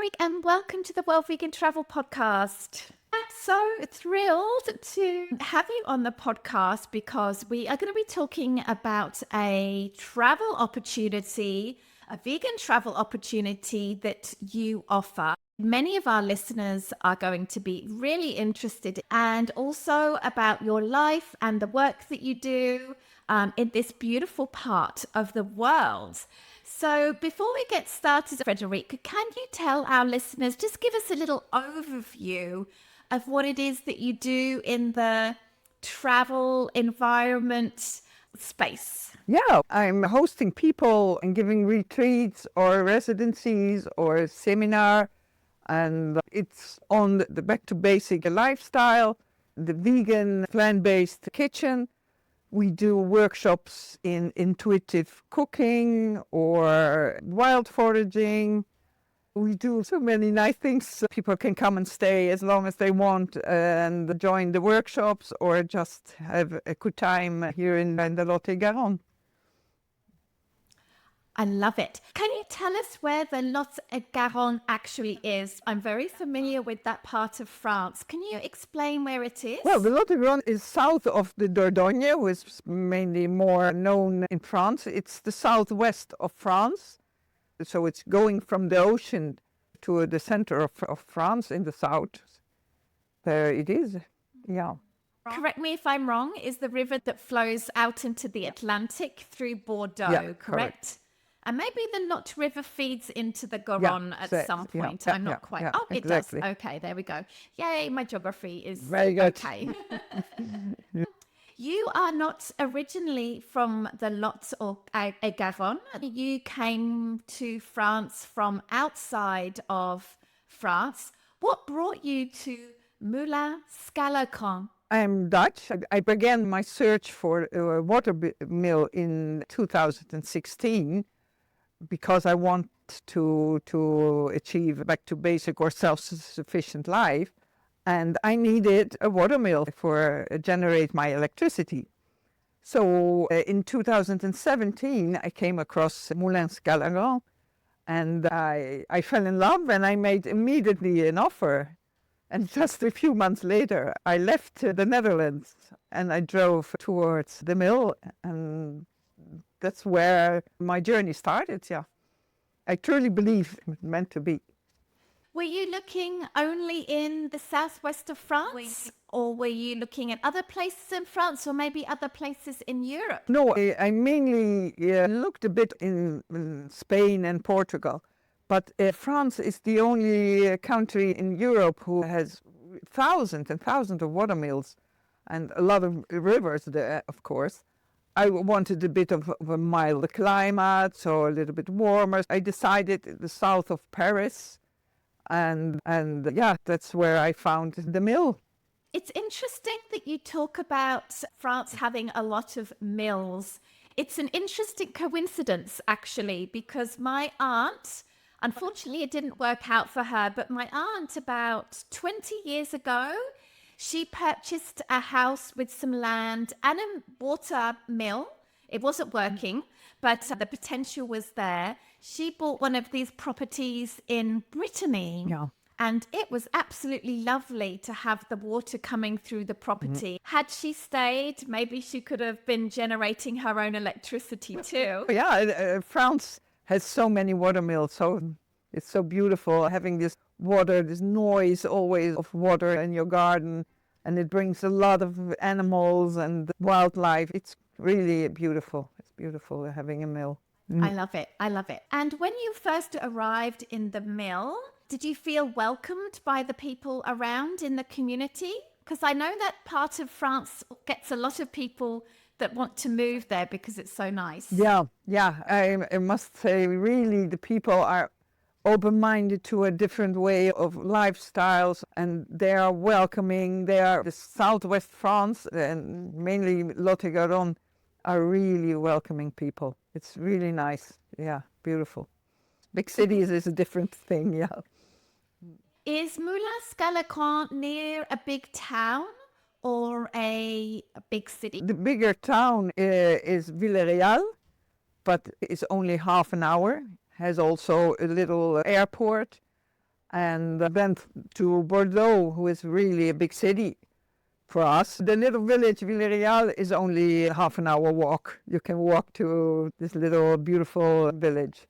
Frederique, and welcome to the World Vegan Travel Podcast. I'm so thrilled to have you on the podcast because we are going to be talking about a travel opportunity, a vegan travel opportunity that you offer. Many of our listeners are going to be really interested, and also about your life and the work that you do in this beautiful part of the world. So before we get started, Frederique, can you tell our listeners, just give us a little overview of what it is that you do in the travel environment space? Yeah, I'm hosting people and giving retreats or residencies or seminar. And it's on the back to basic lifestyle, the vegan plant-based kitchen. We do workshops in intuitive cooking or wild foraging. We do so many nice things. People can come and stay as long as they want and join the workshops or just have a good time here in the Lot-et-Garonne. I love it. Can you tell us where the Lot-et-Garonne actually is? I'm very familiar with that part of France. Can you explain where it is? Well, the Lot-et-Garonne is south of the Dordogne, which is mainly more known in France. It's the southwest of France. So it's going from the ocean to the center of France in the south. There it is, yeah. Correct me if I'm wrong, is the river that flows out into the Atlantic through Bordeaux, Yeah, correct? And maybe the Lot River feeds into the Garonne at some point. I'm not quite. Oh, it exactly. does. Okay, there we go. Yay, my geography is Very good. okay. You are not originally from the Lot-et-Garonne. You came to France from outside of France. What brought you to Moulin Scalagrand? I'm Dutch. I began my search for a water mill in 2016 because I want to achieve back to basic or self-sufficient life. And I needed a watermill for generate my electricity. So in 2017, I came across Moulin Scalagrand, and I fell in love, and I made immediately an offer. And just a few months later, I left the Netherlands and I drove towards the mill, and that's where my journey started. Yeah, I truly believe it meant to be. Were you looking only in the southwest of France, or were you looking at other places in France, or maybe other places in Europe? No, I mainly looked a bit in Spain and Portugal, but France is the only country in Europe who has thousands and thousands of watermills and a lot of rivers there, of course. I wanted a bit of a mild climate, so a little bit warmer. I decided the south of Paris. And yeah, that's where I found the mill. It's interesting that you talk about France having a lot of mills. It's an interesting coincidence, actually, because my aunt, unfortunately, it didn't work out for her, but my aunt, about 20 years ago, she purchased a house with some land and a water mill. It wasn't working, but the potential was there. She bought one of these properties in Brittany. Yeah. And it was absolutely lovely to have the water coming through the property. Had she stayed, maybe she could have been generating her own electricity too. Yeah, France has so many watermills, so it's so beautiful having this water, this noise always of water in your garden, and it brings a lot of animals and wildlife. It's really beautiful. It's beautiful having a mill. I love it. I love it. And when you first arrived in the mill, did you feel welcomed by the people around in the community? Because I know that part of France gets a lot of people that want to move there because it's so nice. Yeah. I must say, really, the people are open-minded to a different way of lifestyles, and they are welcoming. They are the southwest France, and mainly Lot-et-Garonne, are really welcoming people. It's really nice. Yeah, beautiful. Big cities is a different thing, yeah. Is Moulin Scalagrand near a big town or a big city? The bigger town is Villarreal, but it's only half an hour. Has also a little airport. and then to Bordeaux, who is really a big city for us. The little village Villarreal is only half an hour walk. You can walk to this little beautiful village.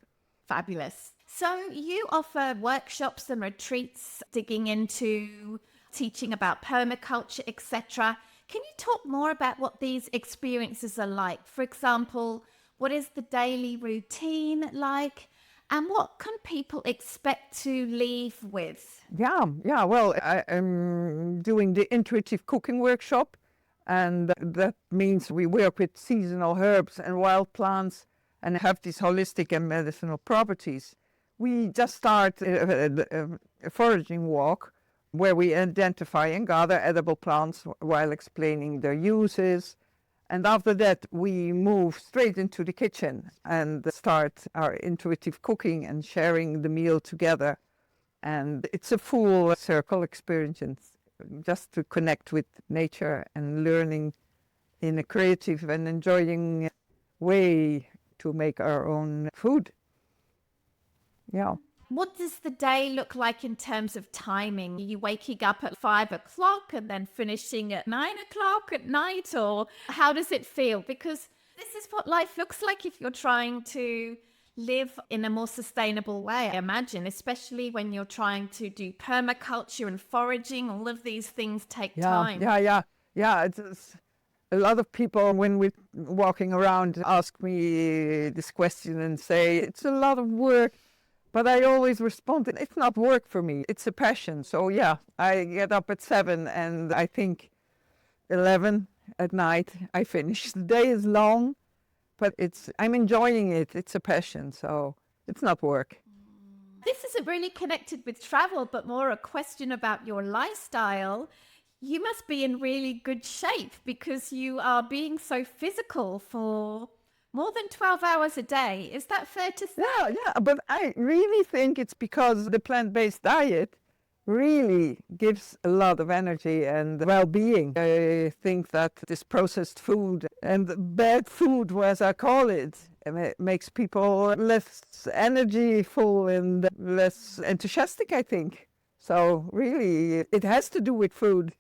Fabulous. So you offer workshops and retreats digging into teaching about permaculture, etc. Can you talk more about what these experiences are like? For example, what is the daily routine like? And what can people expect to leave with? Yeah. Well, I am doing the intuitive cooking workshop, and that means we work with seasonal herbs and wild plants and have these holistic and medicinal properties. We just start a foraging walk where we identify and gather edible plants while explaining their uses. And after that, we move straight into the kitchen and start our intuitive cooking and sharing the meal together. And it's a full circle experience, just to connect with nature and learning in a creative and enjoying way to make our own food. Yeah. What does the day look like in terms of timing? Are you waking up at 5 o'clock and then finishing at 9 o'clock at night? Or how does it feel? Because this is what life looks like if you're trying to live in a more sustainable way, I imagine, especially when you're trying to do permaculture and foraging. All of these things take time. Yeah. It's a lot of people, when we're walking around, ask me this question and say, it's a lot of work. But I always respond, it's not work for me, it's a passion. So yeah, I get up at 7 and I think 11 at night I finish. The day is long, but I'm enjoying it. It's a passion, so it's not work. This isn't really connected with travel, but more a question about your lifestyle. You must be in really good shape because you are being so physical for more than 12 hours a day. Is that fair to say? Yeah, but I really think it's because the plant-based diet really gives a lot of energy and well-being. I think that this processed food and bad food, as I call it makes people less energyful and less enthusiastic, I think. So really, it has to do with food.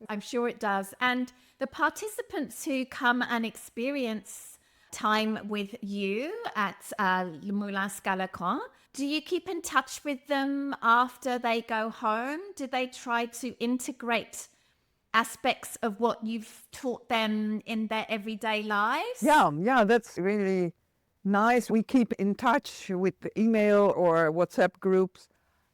I'm sure it does. And the participants who come and experience time with you at Le Moulin Scalagrand, do you keep in touch with them after they go home? Do they try to integrate aspects of what you've taught them in their everyday lives? Yeah, that's really nice. We keep in touch with email or WhatsApp groups.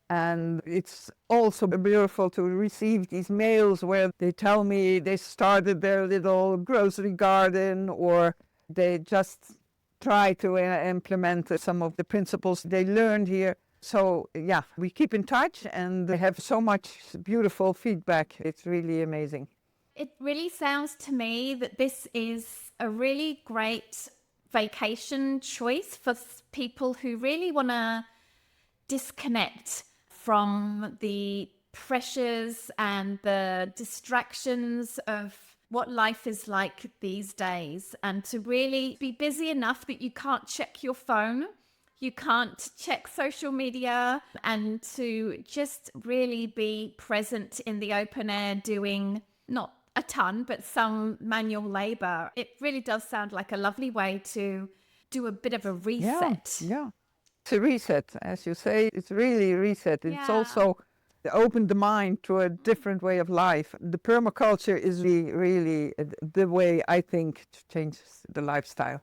And it's also beautiful to receive these mails where they tell me they started their little grocery garden, or they just try to implement some of the principles they learned here. So yeah, we keep in touch and they have so much beautiful feedback. It's really amazing. It really sounds to me that this is a really great vacation choice for people who really want to disconnect from the pressures and the distractions of what life is like these days, and to really be busy enough that you can't check your phone, you can't check social media, and to just really be present in the open air doing not a ton, but some manual labor. It really does sound like a lovely way to do a bit of a reset. Yeah. It's a reset, as you say. It's really a reset. It's also opened the mind to a different way of life. The permaculture is really the way, I think, to change the lifestyle.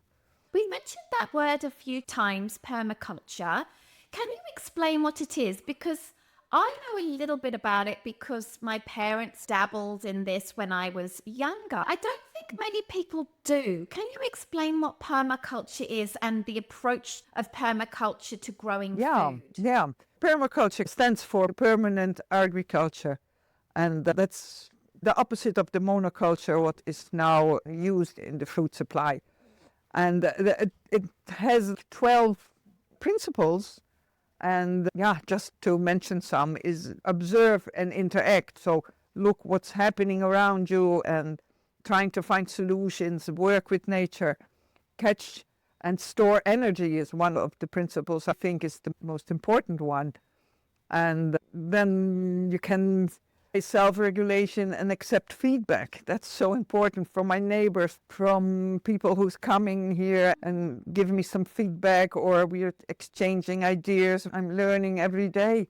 We mentioned that word a few times, permaculture. Can you explain what it is? Because I know a little bit about it because my parents dabbled in this when I was younger. I don't think many people do. Can you explain what permaculture is and the approach of permaculture to growing food? Yeah. Permaculture stands for permanent agriculture, and that's the opposite of the monoculture, what is now used in the food supply. And it has 12 principles. And just to mention some is observe and interact. So look what's happening around you and trying to find solutions, work with nature. Catch and store energy is one of the principles I think is the most important one. And then you can self-regulation and accept feedback. That's so important from my neighbors, from people who's coming here and give me some feedback, or we're exchanging ideas. I'm learning every day.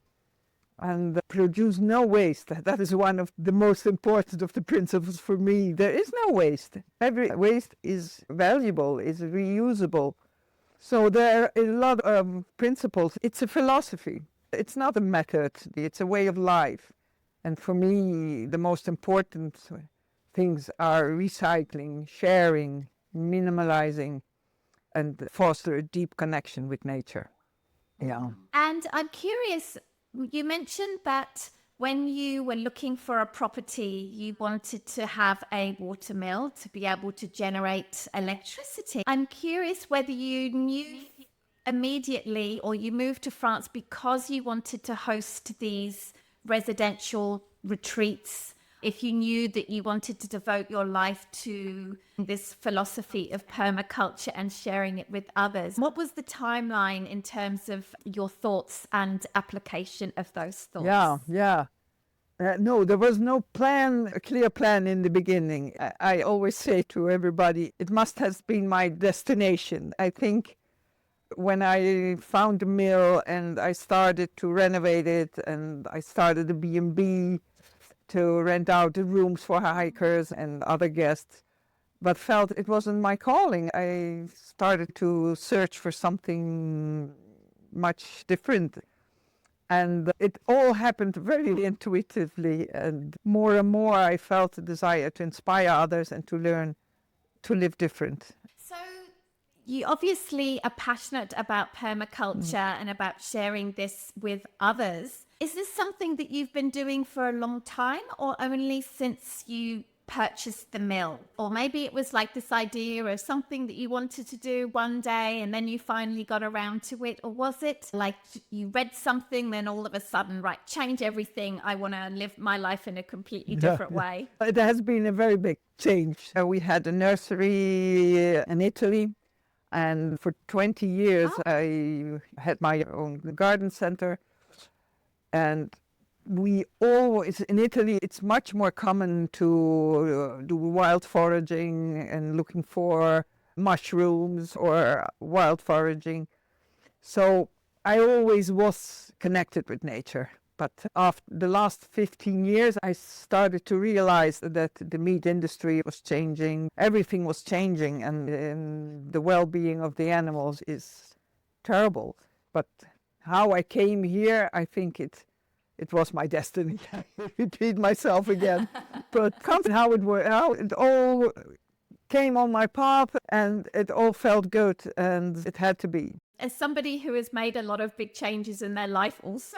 And produce no waste. That is one of the most important of the principles for me. There is no waste. Every waste is valuable, is reusable. So there are a lot of principles. It's a philosophy. It's not a method. It's a way of life. And for me, the most important things are recycling, sharing, minimalizing, and foster a deep connection with nature. Yeah. And I'm curious, you mentioned that when you were looking for a property, you wanted to have a water mill to be able to generate electricity. I'm curious whether you knew immediately or you moved to France because you wanted to host these residential retreats, if you knew that you wanted to devote your life to this philosophy of permaculture and sharing it with others. What was the timeline in terms of your thoughts and application of those thoughts? Yeah. No, there was no plan, a clear plan in the beginning. I always say to everybody, it must have been my destination. I think when I found the mill and I started to renovate it, and I started a B&B to rent out the rooms for hikers and other guests, but felt it wasn't my calling. I started to search for something much different. And it all happened very intuitively, and more I felt a desire to inspire others and to learn to live different. So you obviously are passionate about permaculture and about sharing this with others. Is this something that you've been doing for a long time, or only since you purchased the mill? Or maybe it was like this idea of something that you wanted to do one day and then you finally got around to it? Or was it like you read something, then all of a sudden, right, change everything, I want to live my life in a completely different way? It has been a very big change. We had a nursery in Italy, and for 20 years I had my own garden center. And we always, in Italy, it's much more common to do wild foraging and looking for mushrooms or wild foraging. So I always was connected with nature. But after the last 15 years, I started to realize that the meat industry was changing. Everything was changing, and the well-being of the animals is terrible. But how I came here, I think it was my destiny. I repeat myself again. But how it all came on my path, and it all felt good, and it had to be. As somebody who has made a lot of big changes in their life also,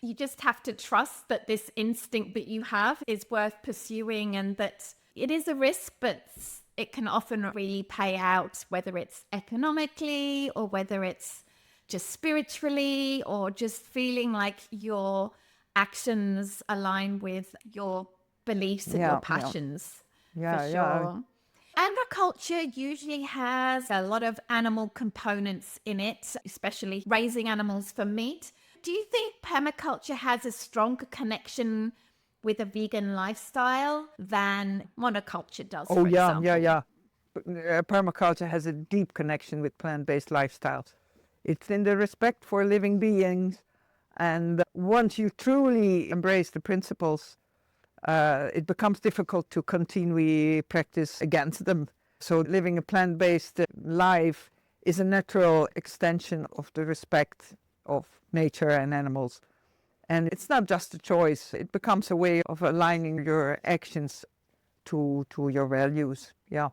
you just have to trust that this instinct that you have is worth pursuing, and that it is a risk, but it can often really pay out, whether it's economically or whether it's just spiritually, or just feeling like your actions align with your beliefs and your passions. For sure. Agriculture usually has a lot of animal components in it, especially raising animals for meat. Do you think permaculture has a stronger connection with a vegan lifestyle than monoculture does, for example? Yeah. Permaculture has a deep connection with plant-based lifestyles. It's in the respect for living beings. And once you truly embrace the principles, it becomes difficult to continually practice against them. So living a plant-based life is a natural extension of the respect of nature and animals. And it's not just a choice. It becomes a way of aligning your actions to your values. Yeah.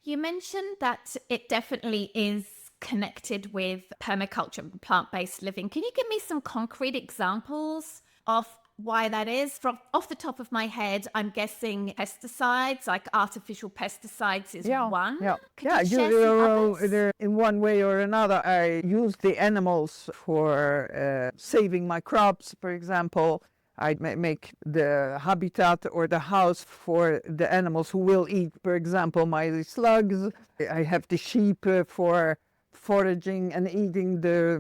You mentioned that it definitely is connected with permaculture and plant-based living. Can you give me some concrete examples of why that is? From off the top of my head, I'm guessing pesticides, like artificial pesticides is one. Could you share some others? In one way or another, I use the animals for saving my crops, for example. I make the habitat or the house for the animals who will eat, for example, my slugs. I have the sheep for foraging and eating the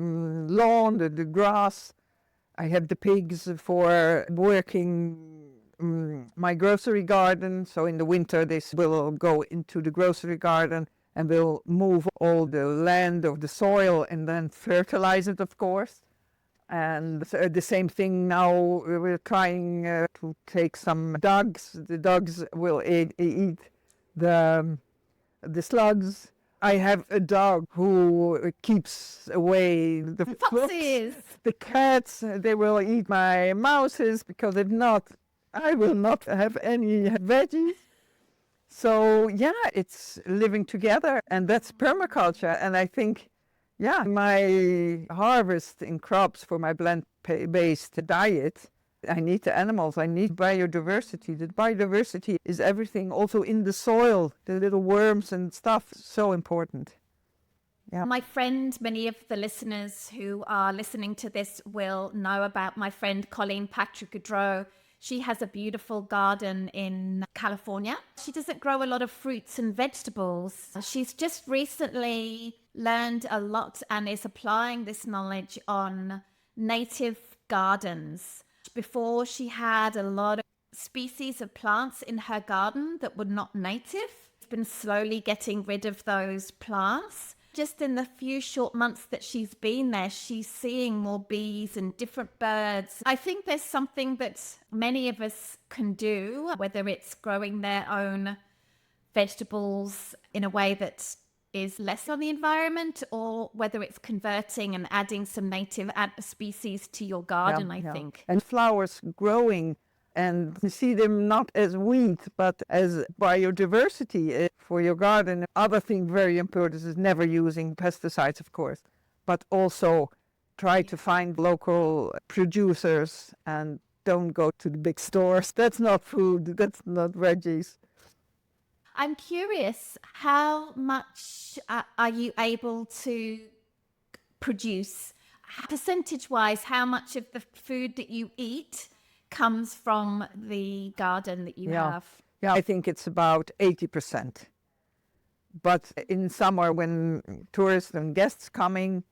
lawn, the grass. I have the pigs for working my grocery garden. So in the winter, this will go into the grocery garden and will move all the land of the soil and then fertilize it, of course. And so the same thing now, we're trying to take some dogs. The dogs will eat the slugs. I have a dog who keeps away the Foxes. the cats. They will eat my mouses, because if not, I will not have any veggies. So yeah, it's living together, and that's permaculture. And I think, yeah, my harvest in crops for my plant-based diet, I need the animals, I need biodiversity. The biodiversity is everything, also in the soil, the little worms and stuff, so important. Yeah. My friend, many of the listeners who are listening to this will know about my friend Colleen Patrick-Goudreau. She has a beautiful garden in California. She doesn't grow a lot of fruits and vegetables. She's just recently learned a lot and is applying this knowledge on native gardens. Before, she had a lot of species of plants in her garden that were not native. She's been slowly getting rid of those plants. Just in the few short months that she's been there, she's seeing more bees and different birds. I think there's something that many of us can do, whether it's growing their own vegetables in a way that is less on the environment, or whether it's converting and adding some native species to your garden, I think. And flowers growing, and you see them not as weed, but as biodiversity for your garden. Other thing very important is never using pesticides, of course, but also try to find local producers and don't go to the big stores. That's not food, that's not veggies. I'm curious, how much are you able to produce? Percentage-wise, how much of the food that you eat comes from the garden that you have? Yeah, I think it's about 80%. But in summer, when tourists and guests coming,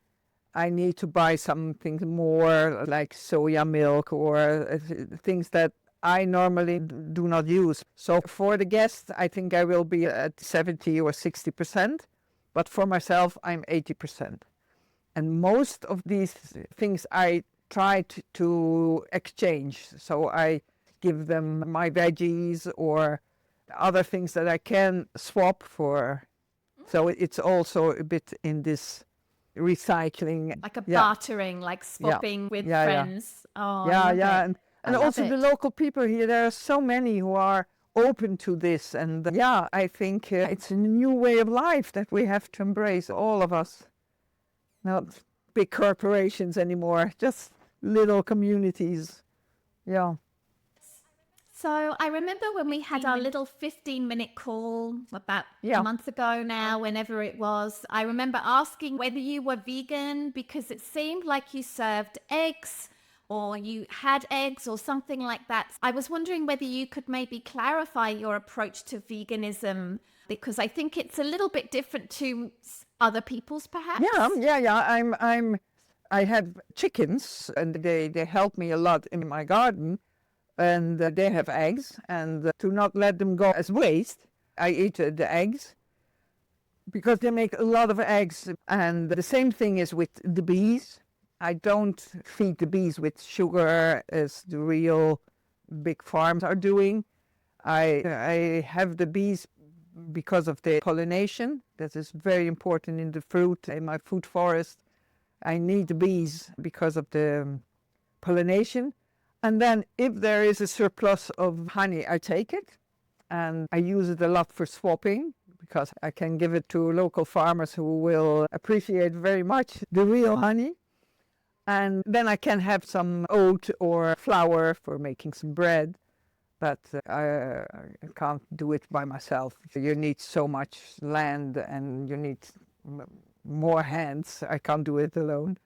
I need to buy something more like soya milk or things that I normally do not use. So for the guests, I think I will be at 70 or 60%. But for myself, I'm 80%. And most of these things I try to exchange. So I give them my veggies or other things that I can swap for. So it's also a bit in this recycling. Like a bartering, like swapping with friends. Oh, yeah. And also the local people here, there are so many who are open to this. And I think it's a new way of life that we have to embrace, all of us. Not big corporations anymore, just little communities. Yeah. So I remember when we had our little 15-minute call about a month ago now, whenever it was, I remember asking whether you were vegan, because it seemed like you served eggs or you had eggs or something like that. I was wondering whether you could maybe clarify your approach to veganism, because I think it's a little bit different to other people's, perhaps. Yeah. I have chickens, and they help me a lot in my garden, and they have eggs, and to not let them go as waste, I eat the eggs because they make a lot of eggs. And the same thing is with the bees. I don't feed the bees with sugar as the real big farms are doing. I have the bees because of the pollination. That is very important in the fruit, in my food forest. I need the bees because of the pollination. And then if there is a surplus of honey, I take it. And I use it a lot for swapping, because I can give it to local farmers who will appreciate very much the real honey. And then I can have some oat or flour for making some bread. But I can't do it by myself. You need so much land and you need more hands. I can't do it alone.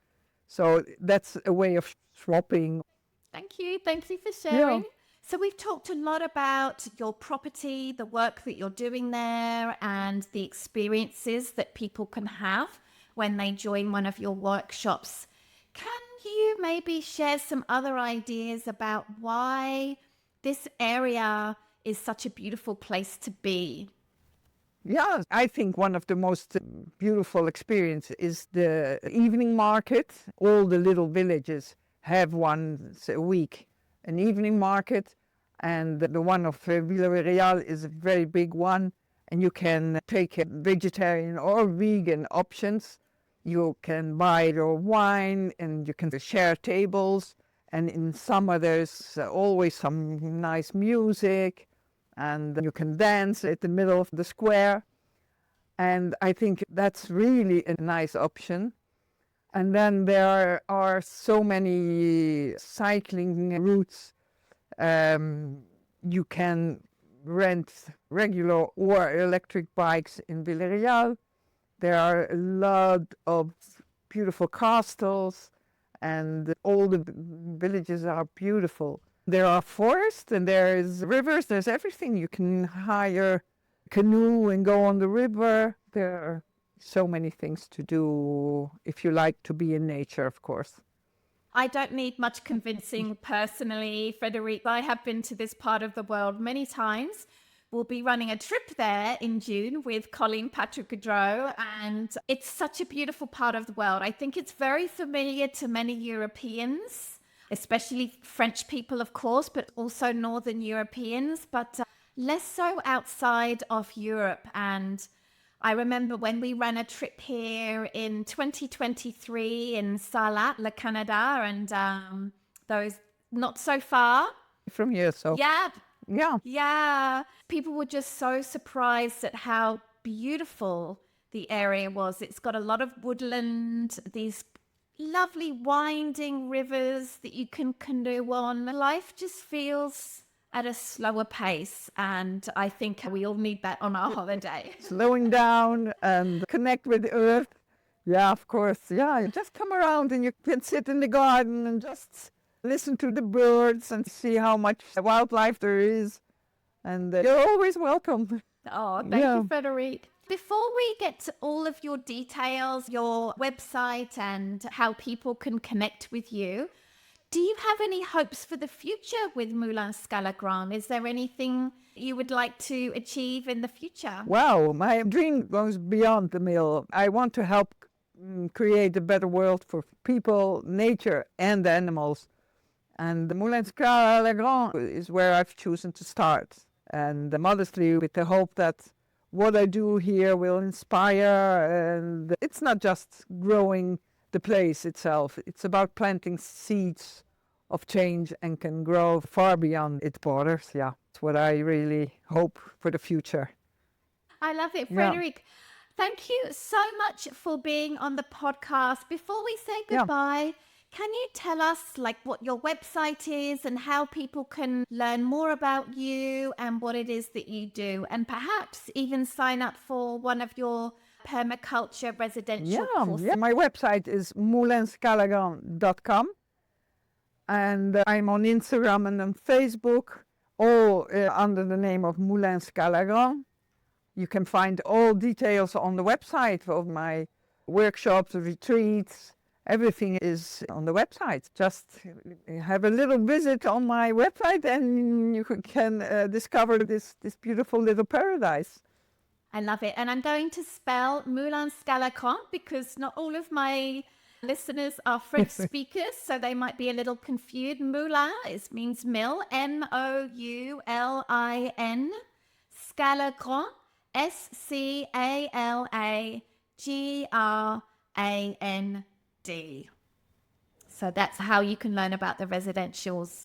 So that's a way of swapping. Thank you for sharing. Yeah. So we've talked a lot about your property, the work that you're doing there, and the experiences that people can have when they join one of your workshops. Can you maybe share some other ideas about why this area is such a beautiful place to be? Yeah, I think one of the most beautiful experiences is the evening market. All the little villages have once a week an evening market, and the one of Villarreal is a very big one, and you can take vegetarian or vegan options. You can buy your wine and you can share tables, and in summer there's always some nice music, and you can dance at the middle of the square. And I think that's really a nice option. And then there are so many cycling routes. You can rent regular or electric bikes in Villarreal. There are a lot of beautiful castles, and all the villages are beautiful. There are forests and there's rivers, there's everything. You can hire a canoe and go on the river. There are so many things to do if you like to be in nature, of course. I don't need much convincing personally, Frederique. I have been to this part of the world many times. We'll be running a trip there in June with Colleen Patrick-Gaudreau, and it's such a beautiful part of the world. I think it's very familiar to many Europeans, especially French people, of course, but also Northern Europeans, but less so outside of Europe. And I remember when we ran a trip here in 2023 in Sarlat, Le Canada, and those not so far from here. So yeah, people were just so surprised at how beautiful the area was. It's got a lot of woodland, these lovely winding rivers that you can canoe on. Life just feels at a slower pace, and I think we all need that on our holiday. Slowing down and connect with the earth. Yeah, of course. Yeah, just come around and you can sit in the garden and just listen to the birds and see how much wildlife there is. And you're always welcome. Oh, thank you, Frederique. Before we get to all of your details, your website and how people can connect with you, do you have any hopes for the future with Moulin Scalagrand? Is there anything you would like to achieve in the future? Wow, my dream goes beyond the mill. I want to help create a better world for people, nature, and animals. And the Moulin Scalagrand is where I've chosen to start. And modestly, with the hope that what I do here will inspire. And it's not just growing the place itself. It's about planting seeds of change and can grow far beyond its borders. Yeah, it's what I really hope for the future. I love it, Frederique. Thank you so much for being on the podcast. Before we say goodbye, can you tell us what your website is and how people can learn more about you and what it is that you do, and perhaps even sign up for one of your permaculture residential courses? Yeah, my website is moulinscalagrand.com, and I'm on Instagram and on Facebook, all under the name of Moulin Scalagrand. You can find all details on the website of my workshops, retreats. Everything is on the website. Just have a little visit on my website and you can discover this beautiful little paradise. I love it. And I'm going to spell Moulin Scalagrand because not all of my listeners are French speakers, so they might be a little confused. Moulin means mill, M-O-U-L-I-N. Scalagrand, S-C-A-L-A-G-R-A-N-D. So that's how you can learn about the residentials.